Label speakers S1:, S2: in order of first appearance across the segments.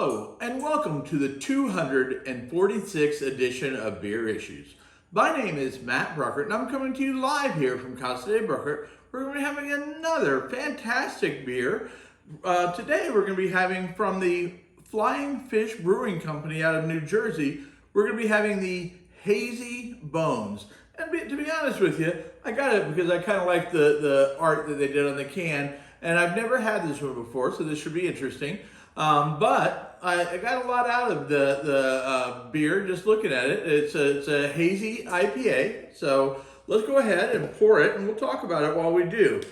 S1: Hello, and welcome to the 246th edition of Beer Issues. My name is Matt Bruckert, and I'm coming to you live here from Casa de Bruckert. We're going to be having another fantastic beer. Today we're going to be having from the Flying Fish Brewing Company out of New Jersey. We're going to be having the Hazy Bones. And to be honest with you, I got it because I kind of like the art that they did on the can. And I've never had this one before, so this should be interesting. But I got a lot out of the beer just looking at it. It's a Hazy IPA. So let's go ahead and pour it, and we'll talk about it while we do.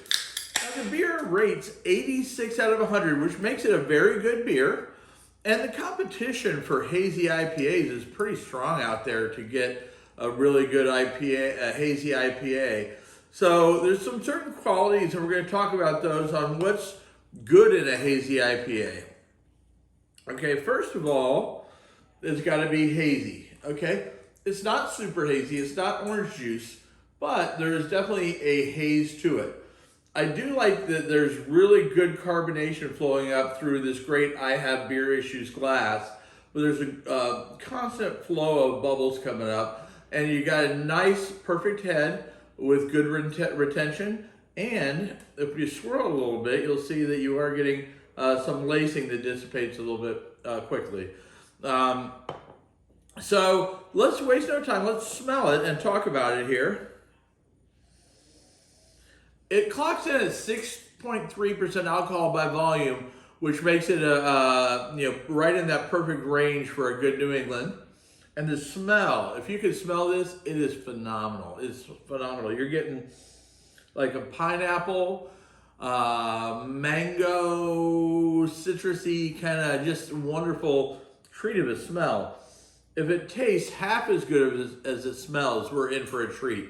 S1: Now, the beer rates 86 out of 100, which makes it a very good beer. And the competition for Hazy IPAs is pretty strong out there to get a really good IPA, a Hazy IPA. So there's some certain qualities, and we're going to talk about those on what's good in a Hazy IPA. Okay, first of all, it's got to be hazy, okay? It's not super hazy, it's not orange juice, but there is definitely a haze to it. I do like that there's really good carbonation flowing up through this great I Have Beer Issues glass, but there's a constant flow of bubbles coming up, and you got a nice, perfect head with good retention, and if you swirl a little bit, you'll see that you are getting some lacing that dissipates a little bit quickly. So let's waste no time. Let's smell it and talk about it here. It clocks in at 6.3% alcohol by volume, which makes it right in that perfect range for a good New England. And the smell, if you can smell this, it is phenomenal. It's phenomenal. You're getting like a pineapple, mango, citrusy, kind of just wonderful treat of a smell. If it tastes half as good as it smells, we're in for a treat.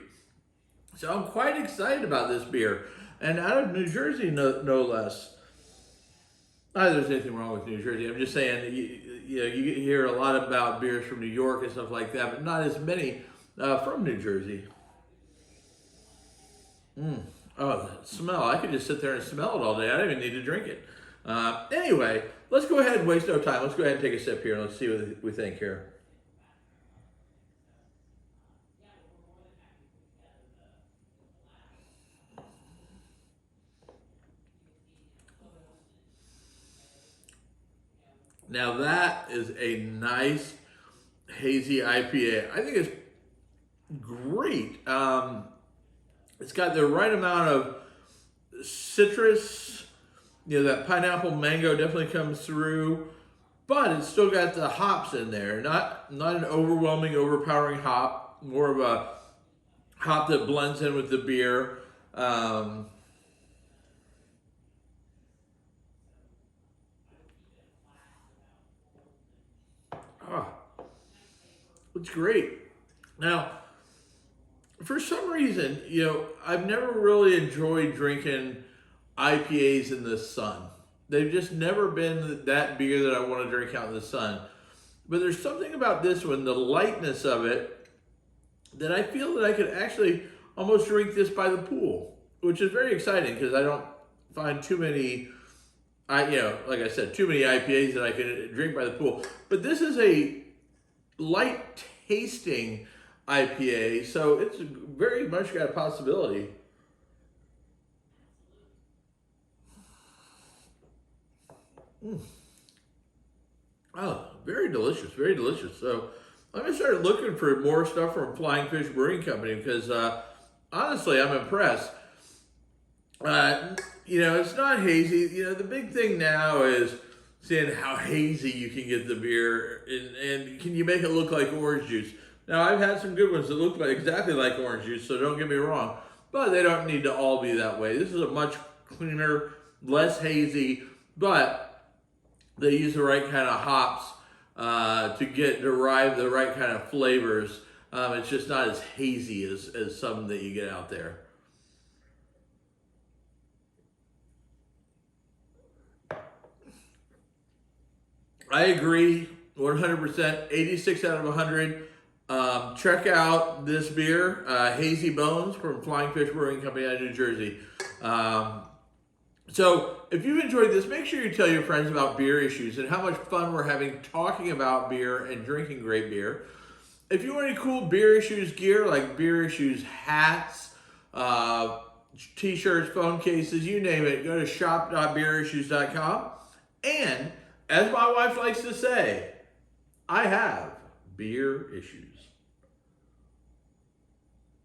S1: So I'm quite excited about this beer, and out of New Jersey, no less. Not that there's anything wrong with New Jersey. I'm just saying, you hear a lot about beers from New York and stuff like that, but not as many from New Jersey. Oh, the smell. I could just sit there and smell it all day. I don't even need to drink it. Anyway, let's go ahead and waste no time. Let's go ahead and take a sip here, and let's see what we think here. Now that is a nice hazy IPA. I think it's great. It's got the right amount of citrus. That pineapple mango definitely comes through, but it's still got the hops in there. Not an overwhelming, overpowering hop. More of a hop that blends in with the beer. It's great. Now, for some reason, I've never really enjoyed drinking IPAs in the sun. They've just never been that beer that I want to drink out in the sun. But there's something about this one, the lightness of it, that I feel that I could actually almost drink this by the pool, which is very exciting because I don't find too many, like I said, too many IPAs that I can drink by the pool. But this is a light tasting IPA, so it's very much got a possibility. Oh, very delicious, very delicious. So I'm gonna start looking for more stuff from Flying Fish Brewing Company because honestly, I'm impressed. It's not hazy. The big thing now is seeing how hazy you can get the beer, and can you make it look like orange juice. Now, I've had some good ones that look exactly like orange juice, so don't get me wrong, but they don't need to all be that way. This is a much cleaner, less hazy, but they use the right kind of hops to derive the right kind of flavors. It's just not as hazy as some that you get out there. I agree, 100%, 86 out of 100. Check out this beer, Hazy Bones from Flying Fish Brewing Company out of New Jersey. So if you enjoyed this, make sure you tell your friends about Beer Issues and how much fun we're having talking about beer and drinking great beer. If you want any cool Beer Issues gear like Beer Issues hats, t-shirts, phone cases, you name it, go to shop.beerissues.com. And as my wife likes to say, I have beer issues.